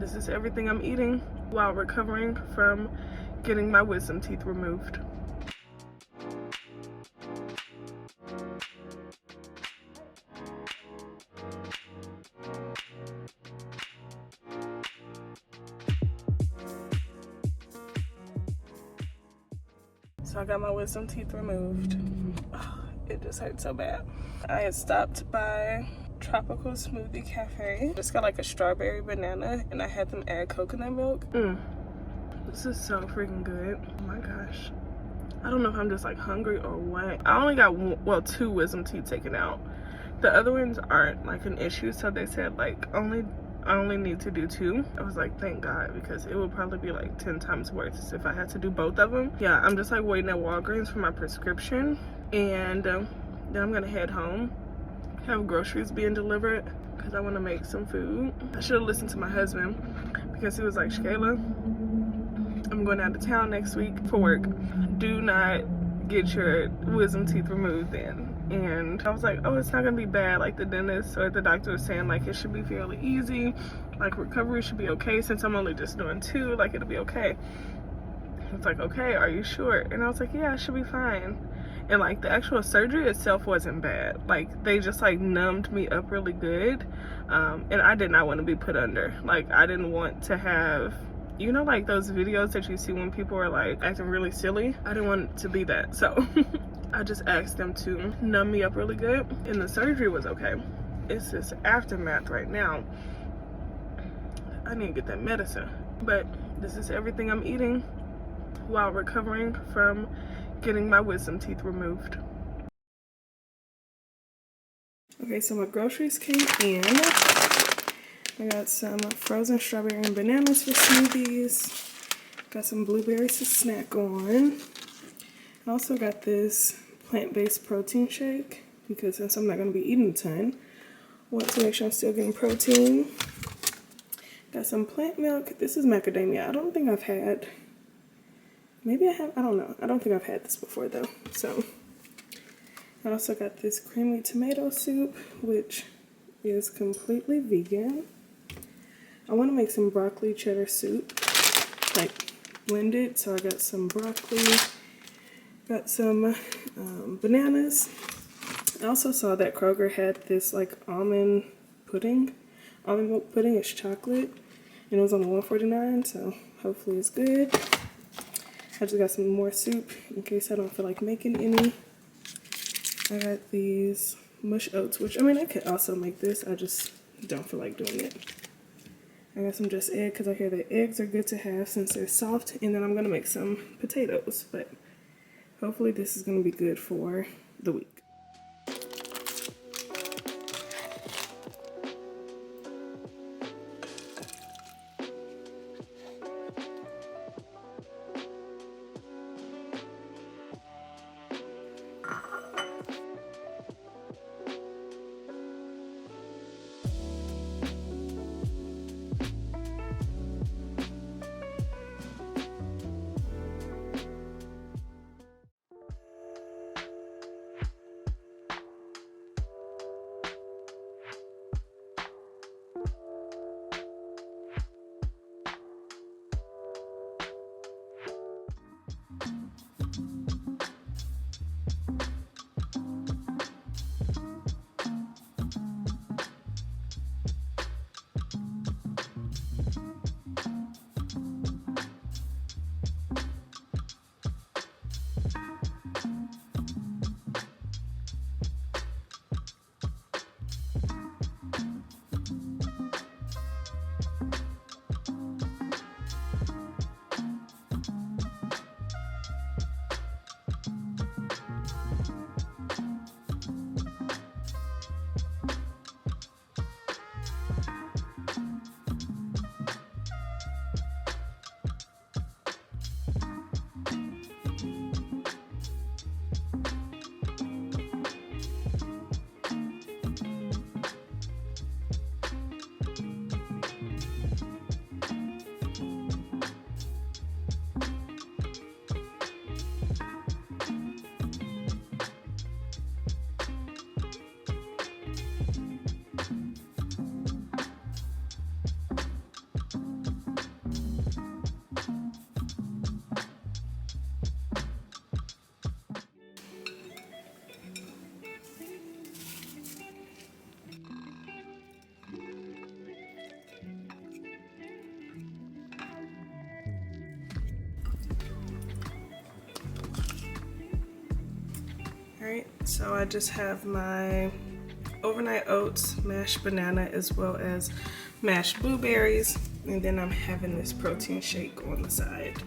this is everything I'm eating while recovering from getting my wisdom teeth removed. So I got my wisdom teeth removed. Oh, it just hurt so bad. I had stopped by Tropical Smoothie Cafe. Just got like a strawberry banana and I had them add coconut milk. This is so freaking good. Oh my gosh. I don't know if I'm just like hungry or what. I only got two wisdom teeth taken out. The other ones aren't like an issue, so they said like I only need to do 2. I was like, thank God, because it would probably be like 10 times worse if I had to do both of them. Yeah, I'm just like waiting at Walgreens for my prescription, and then I'm gonna head home, have groceries being delivered because I want to make some food. I should have listened to my husband because he was like, Shkayla, I'm going out of town next week for work. Do not get your wisdom teeth removed then. And I was like, oh, it's not gonna be bad. Like the dentist or the doctor was saying, like it should be fairly easy. Like recovery should be okay since I'm only just doing 2. Like it'll be okay. It's like, okay, are you sure? And I was like, yeah, it should be fine. And like the actual surgery itself wasn't bad. Like they just like numbed me up really good. And I did not want to be put under. Like I didn't want to have, you know, like those videos that you see when people are like acting really silly. I didn't want it to be that. So I just asked them to numb me up really good, and the surgery was okay. It's this aftermath right now. I need to get that medicine. But this is everything I'm eating while recovering from getting my wisdom teeth removed. Okay, so my groceries came in. I got some frozen strawberry and bananas for smoothies. Got some blueberries to snack on. I also got this plant-based protein shake because since I'm not going to be eating a ton, I want to make sure I'm still getting protein. Got some plant milk. This is macadamia. I don't think I've had, maybe I have, I don't know. I don't think I've had this before though. So I also got this creamy tomato soup, which is completely vegan. I want to make some broccoli cheddar soup, like blended. So I got some broccoli, got some bananas. I also saw that Kroger had this like almond pudding. Almond milk pudding is chocolate, and it was on $1.49, so hopefully it's good. I just got some more soup in case I don't feel like making any. I got these mush oats, which I mean I could also make this, I just don't feel like doing it. I got some just egg because I hear that eggs are good to have since they're soft, and then I'm gonna make some potatoes, but hopefully this is gonna be good for the week. Alright, so I just have my overnight oats, mashed banana, as well as mashed blueberries, and then I'm having this protein shake on the side.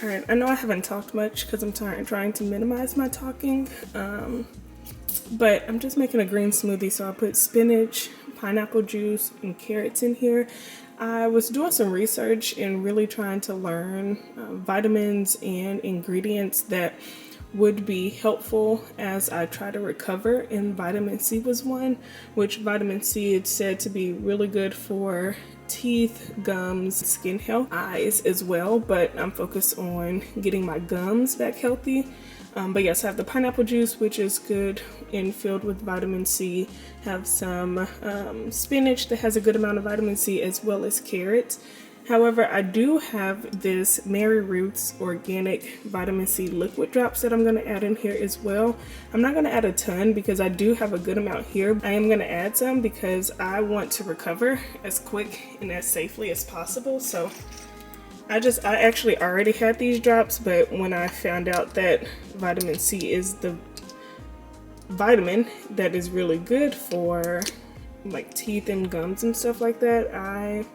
Alright, I know I haven't talked much because I'm trying to minimize my talking, but I'm just making a green smoothie, so I put spinach, pineapple juice, and carrots in here. I was doing some research and really trying to learn vitamins and ingredients that would be helpful as I try to recover, and vitamin C was one, which vitamin C is said to be really good for teeth, gums, skin health, eyes as well, but I'm focused on getting my gums back healthy. But yes, I have the pineapple juice, which is good and filled with vitamin C. Have some spinach that has a good amount of vitamin C, as well as carrots. However, I do have this Mary Ruth's organic vitamin C liquid drops that I'm going to add in here as well. I'm not going to add a ton because I do have a good amount here. I am going to add some because I want to recover as quick and as safely as possible. So I actually already had these drops, but when I found out that vitamin C is the vitamin that is really good for like teeth and gums and stuff like that, I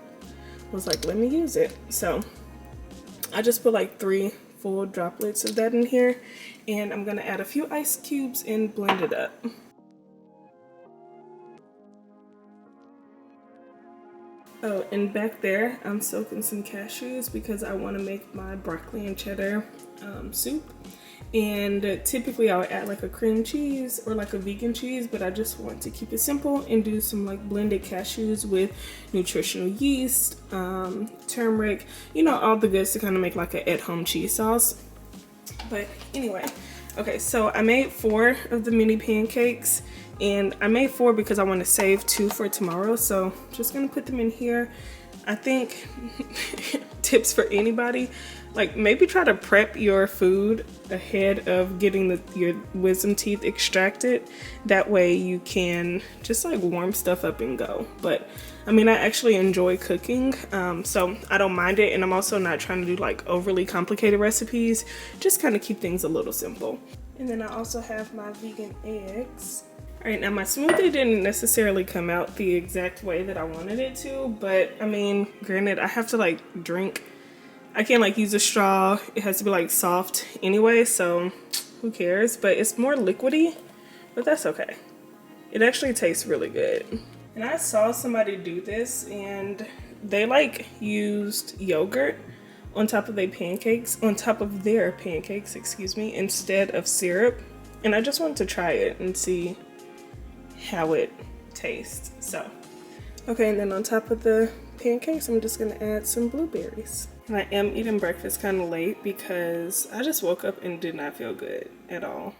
was like, let me use it. So I just put like 3 full droplets of that in here, and I'm gonna add a few ice cubes and blend it up. Oh, and back there I'm soaking some cashews because I want to make my broccoli and cheddar soup. And typically I would add like a cream cheese or like a vegan cheese, but I just want to keep it simple and do some like blended cashews with nutritional yeast, turmeric, you know, all the goods to kind of make like an at-home cheese sauce. But anyway, okay, so I made 4 of the mini pancakes, and I made 4 because I want to save 2 for tomorrow. So just gonna put them in here. I think tips for anybody, like maybe try to prep your food ahead of getting your wisdom teeth extracted. That way you can just like warm stuff up and go. But I mean, I actually enjoy cooking, so I don't mind it. And I'm also not trying to do like overly complicated recipes, just kind of keep things a little simple. And then I also have my vegan eggs. All right, now my smoothie didn't necessarily come out the exact way that I wanted it to, but I mean, granted, I have to like drink. I can't like use a straw. It has to be like soft anyway, so who cares? But it's more liquidy, but that's okay. It actually tastes really good. And I saw somebody do this, and they like used yogurt on top of their pancakes, excuse me, instead of syrup. And I just wanted to try it and see how it tastes. So okay, and then on top of the pancakes I'm just gonna add some blueberries. And I am eating breakfast kind of late because I just woke up and did not feel good at all.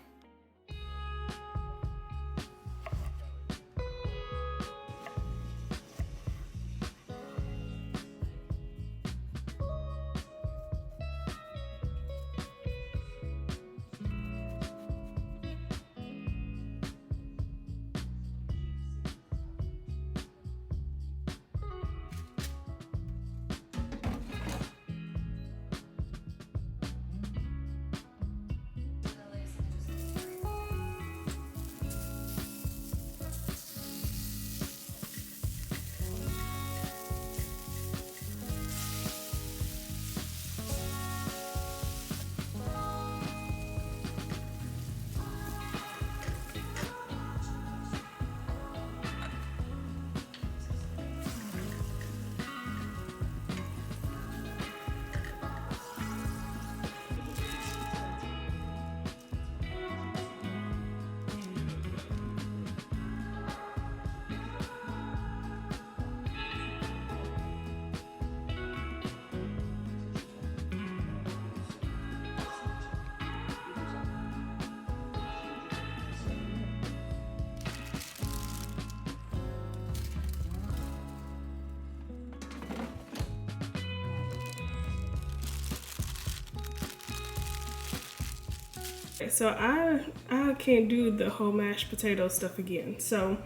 So I can't do the whole mashed potato stuff again. So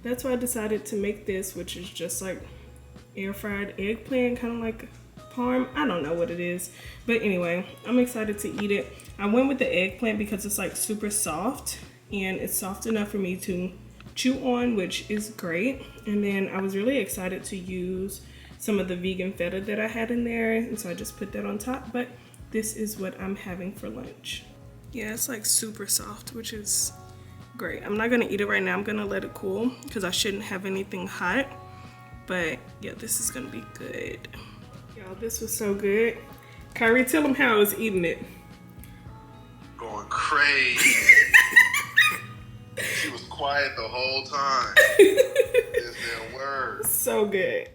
that's why I decided to make this, which is just like air fried eggplant, kind of like parm. I don't know what it is, but anyway, I'm excited to eat it. I went with the eggplant because it's like super soft and it's soft enough for me to chew on, which is great. And then I was really excited to use some of the vegan feta that I had in there, and so I just put that on top. But this is what I'm having for lunch. Yeah, it's like super soft, which is great. I'm not gonna eat it right now. I'm gonna let it cool because I shouldn't have anything hot. But yeah, this is gonna be good. Y'all, this was so good. Kyrie, tell them how I was eating it. Going crazy. She was quiet the whole time. Is there words? So good.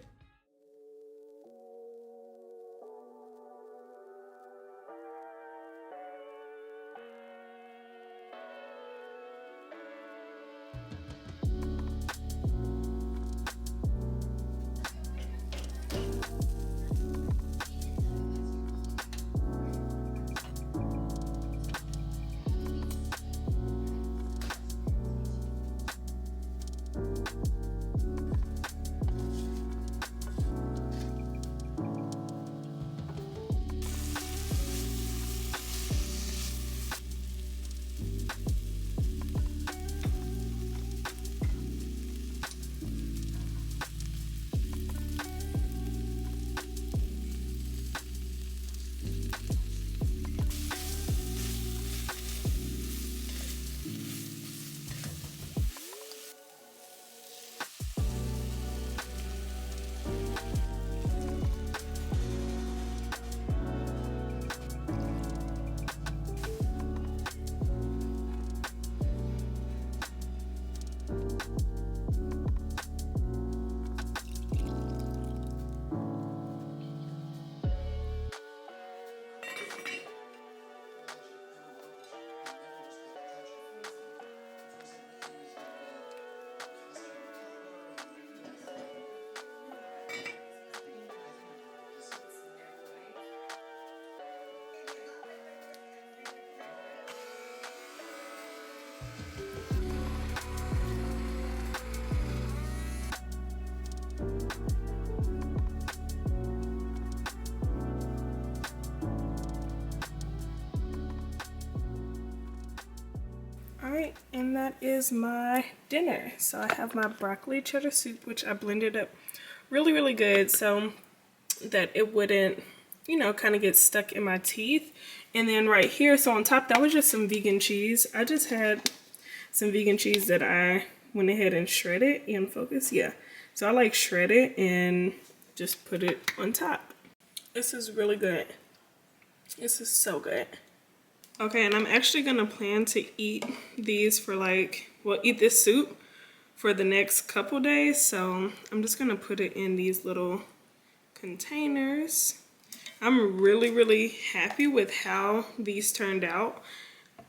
Alright, and that is my dinner. So I have my broccoli cheddar soup, which I blended up really good so that it wouldn't, you know, kind of get stuck in my teeth. And then right here, so on top, that was just some vegan cheese. I just had some vegan cheese that I went ahead and shredded in focus. Yeah, so I like shred it and just put it on top. This is really good. This is so good. Okay, and I'm actually gonna plan to eat these for like, well, eat this soup for the next couple days. So I'm just gonna put it in these little containers. I'm really happy with how these turned out,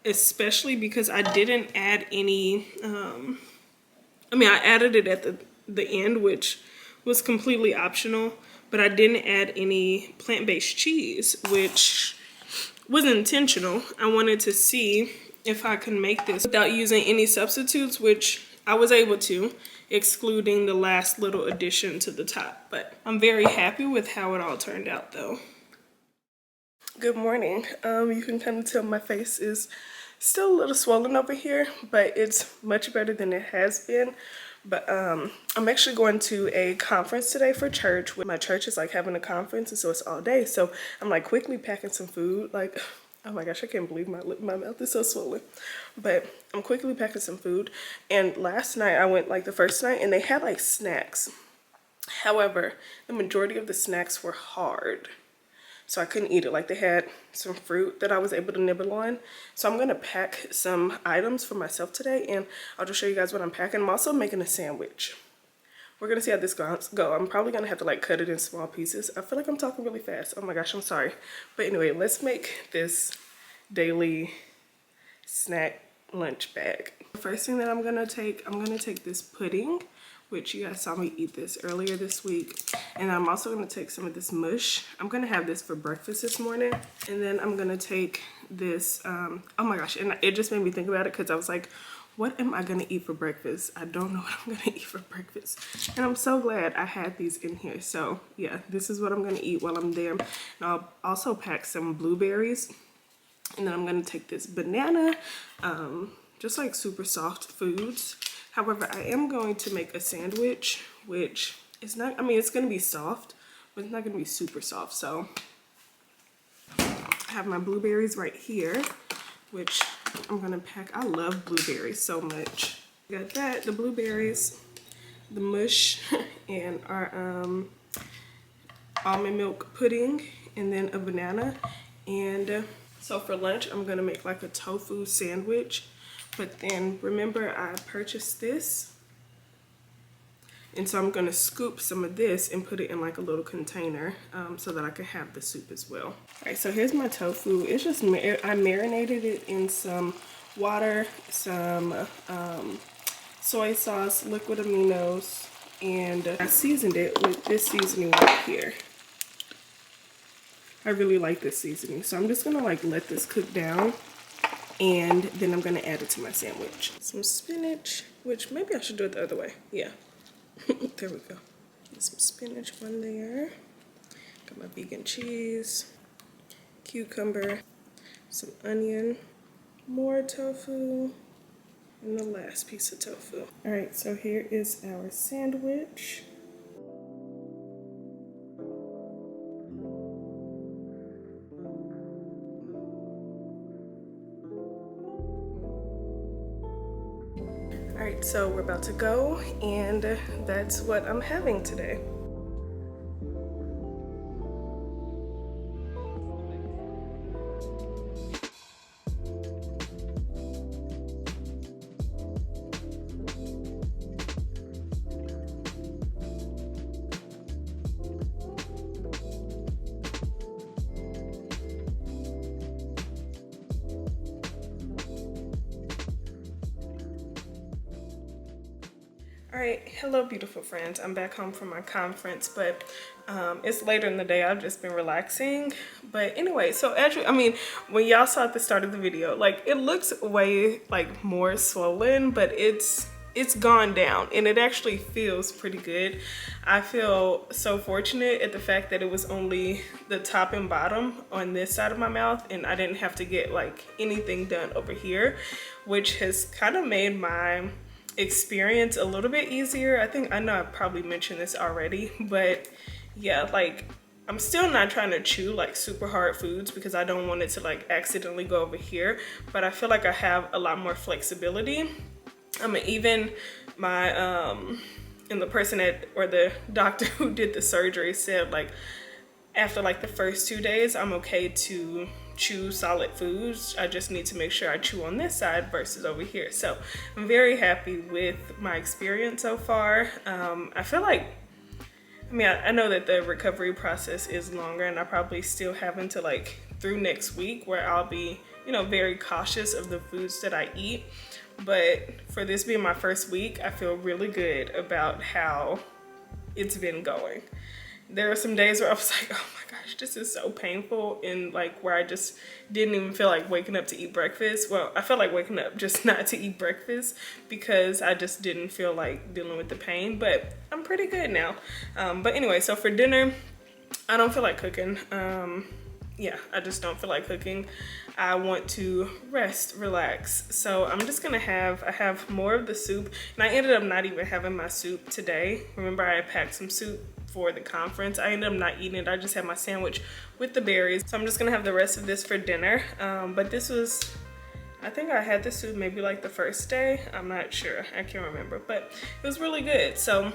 especially because I didn't add any, I mean, I added it at the end, which was completely optional, but I didn't add any plant-based cheese, which was intentional. I wanted to see if I could make this without using any substitutes, which I was able to, excluding the last little addition to the top. But I'm very happy with how it all turned out though. Good morning. You can kind of tell my face is still a little swollen over here, but it's much better than it has been. But I'm actually going to a conference today for church. My church is like having a conference, and so it's all day. So I'm like quickly packing some food. Like, oh my gosh, I can't believe my mouth is so swollen. But I'm quickly packing some food. And last night I went, like the first night, and they had like snacks. However, the majority of the snacks were hard, so I couldn't eat it. Like, they had some fruit that I was able to nibble on. So I'm gonna pack some items for myself today, and I'll just show you guys what I'm packing. I'm also making a sandwich. We're gonna see how this goes. I'm probably gonna have to like cut it in small pieces. I feel like I'm talking really fast. Oh my gosh, I'm sorry. But anyway, let's make this daily snack lunch bag. The first thing that I'm gonna take this pudding, which you guys saw me eat this earlier this week. And I'm also gonna take some of this mush. I'm gonna have this for breakfast this morning. And then I'm gonna take this, oh my gosh, and it just made me think about it because I was like, what am I gonna eat for breakfast? I don't know what I'm gonna eat for breakfast. And I'm so glad I had these in here. So yeah, this is what I'm gonna eat while I'm there. And I'll also pack some blueberries. And then I'm gonna take this banana, just like super soft foods. However, I am going to make a sandwich, which is not, I mean, it's gonna be soft, but it's not gonna be super soft. So I have my blueberries right here, which I'm gonna pack. I love blueberries so much. Got that, the blueberries, the mush, and our almond milk pudding, and then a banana. And so for lunch, I'm gonna make like a tofu sandwich. But then remember, I purchased this. And so I'm gonna scoop some of this and put it in like a little container so that I can have the soup as well. All right, so here's my tofu. It's just, I marinated it in some water, some soy sauce, liquid aminos, and I seasoned it with this seasoning right here. I really like this seasoning. So I'm just gonna like let this cook down, and then I'm gonna add it to my sandwich. Some spinach, which maybe I should do it the other way. Yeah. There we go. Some spinach one there. Got my vegan cheese, cucumber, some onion, more tofu, and the last piece of tofu. All right, so here is our sandwich. All right, so we're about to go, and that's what I'm having today. All right, hello beautiful friends. I'm back home from my conference, but it's later in the day. I've just been relaxing. But anyway, so actually, I mean, when y'all saw at the start of the video, like it looks way like more swollen, but it's gone down and it actually feels pretty good. I feel so fortunate at the fact that it was only the top and bottom on this side of my mouth, and I didn't have to get like anything done over here, which has kind of made my experience a little bit easier. I know I probably mentioned this already, but yeah, like I'm still not trying to chew like super hard foods because I don't want it to like accidentally go over here, but I feel like I have a lot more flexibility. Even my and the person or the doctor who did the surgery said like after like the first 2 days I'm okay to chew solid foods. I just need to make sure I chew on this side versus over here. So I'm very happy with my experience so far. I feel like, I know that the recovery process is longer, and I probably still have until like through next week where I'll be, very cautious of the foods that I eat. But for this being my first week, I feel really good about how it's been going. There are some days where I was like, oh my gosh, this is so painful, and like where I just didn't even feel like waking up to eat breakfast. Well, I felt like waking up just not to eat breakfast because I just didn't feel like dealing with the pain, but I'm pretty good now. But anyway, so for dinner, I don't feel like cooking. Yeah, I just don't feel like cooking. I want to rest, relax. So I'm just gonna I have more of the soup, and I ended up not even having my soup today. Remember, I packed some soup for the conference. I ended up not eating it. I just had my sandwich with the berries. So I'm just gonna have the rest of this for dinner. But this was, I think I had the soup maybe like the first day. I'm not sure, I can't remember, but it was really good. So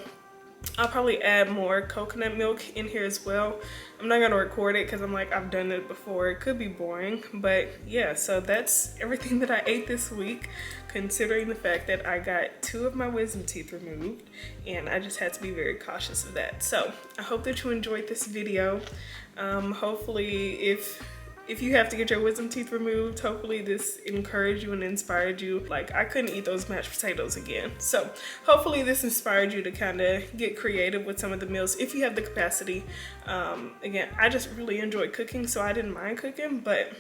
I'll probably add more coconut milk in here as well. I'm not gonna record it because I'm like, I've done it before. It could be boring, but yeah, so that's everything that I ate this week, considering the fact that I got 2 of my wisdom teeth removed, and I just had to be very cautious of that. So I hope that you enjoyed this video. Hopefully, if if you have to get your wisdom teeth removed, hopefully this encouraged you and inspired you. Like, I couldn't eat those mashed potatoes again. So hopefully this inspired you to kind of get creative with some of the meals if you have the capacity. Again, I just really enjoy cooking, so I didn't mind cooking, but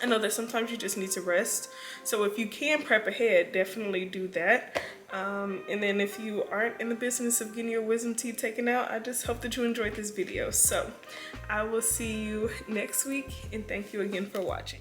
I know that sometimes you just need to rest. So if you can prep ahead, definitely do that. And then if you aren't in the business of getting your wisdom teeth taken out, I just hope that you enjoyed this video. So I will see you next week, and thank you again for watching.